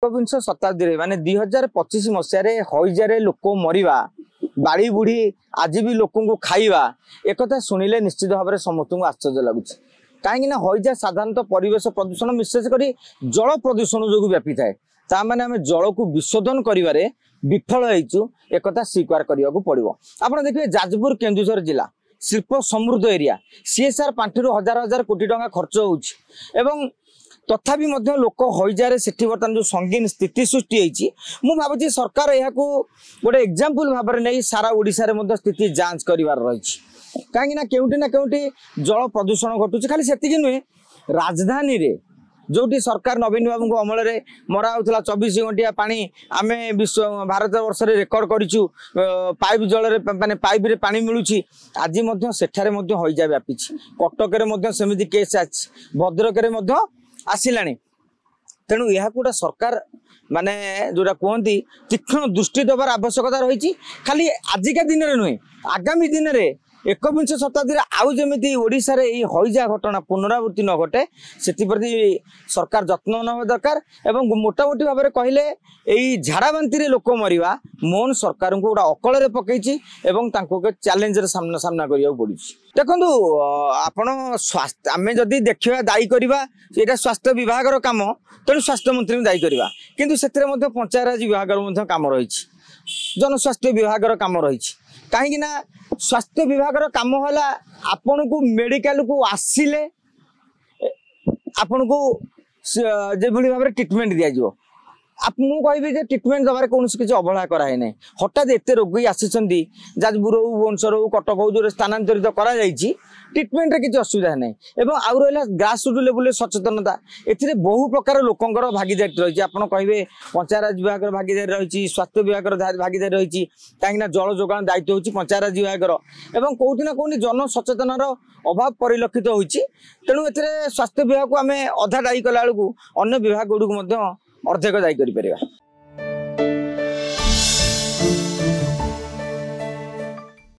एकविंश शताब्दी माने 2025 मसीह हईजा लोक मरवा बाड़ी बुढ़ी आज भी लोक को खाइबा एक शुणिले निश्चित भाव में समस्त को आश्चर्य लगुच कहीं हईजा साधारणतः परिवेश प्रदूषण विशेषकर जल प्रदूषण जो व्यापी थाए ताने आम जल को विशोधन कर विफल होइचु एक स्वीकार करने को पड़ो। आप देखिए जाजपुर केन्दुझर जिला शिल्प समृद्ध एरिया सीएसआर पांठि हजार हजार कोटी टंका खर्च हो तथापि लोक हईजारे से बर्तमान जो संगीन स्थिति सृष्टि होती मुझे सरकार यहाँ गोटे एग्जाम्पल भाव में नहीं सारा ओडिशा रे स्थिति जांच कर रही कहीं ना केउटी जल प्रदूषण घटुच खाली से नुहे राजधानी रे जोटी सरकार नवीन बाबू अमल में मरा होता 24 घंटिया पानी आम विश्व भारत वर्ष रेकर्ड करूँ पाइप जल माने पाइप रे पानी मिलूँ आज सेठारे हईजा व्यापी कटक सेमती केस भद्रक आसला तेणु यह गोटे सरकार माने जोटा कहती तीक्ष्ण दृष्टि दबार आवश्यकता रही खाली आजिका दिन में नुहे आगामी दिन में एकविंश शताब्दी आउ जमी ओडिशा रे हईजा घटना पुनरावृत्ति न घटे से सरकार जत्न ना दरकार एवं मोटामोटी भाव में कहले यही झाड़ाबांति लोक मरवा मोहन सरकार को गोटे अकल में पकई चैलेंज सामना सामना करा पड़ी। देखो आपण स्वास्थ्य आम जदि देखा दायी करवा ये स्वास्थ्य विभाग काम तेणु स्वास्थ्य मंत्री दायी करवा किंतु से पंचायत विभाग काम रही जनस्वास्थ्य विभाग काम रही कहीं स्वास्थ्य विभाग काम है आपण को मेडिकल को आसिले आपण को जो भाव में ट्रिटमेंट दिज्व मुझे ट्रिटमेंट दबार कौन किसी अवहेला कराए ना हठात एत रोगी आसी जाजपुर हो भुवनेश्वर हो कटक हो जो स्थानांतरित ट्रिटमेंट किसी असुविधा ना और आउ रहा ग्रास रूट लेवल सचेतनता ए बहु प्रकार लोकंर भागीदारी रही आप कहे पंचायत विभाग भागीदारी रही स्वास्थ्य विभाग भागीदारी रही कहीं जल जोगान दायित्व हो पंचायत विभाग एवं कौटी ना कौटी जन सचेतनार अभाव परिलक्षित होती तेणु ए स्वास्थ्य विभाग को आम अधा दायी कला बेलू अन्य विभाग गुड़ अर्धेक दायी कर।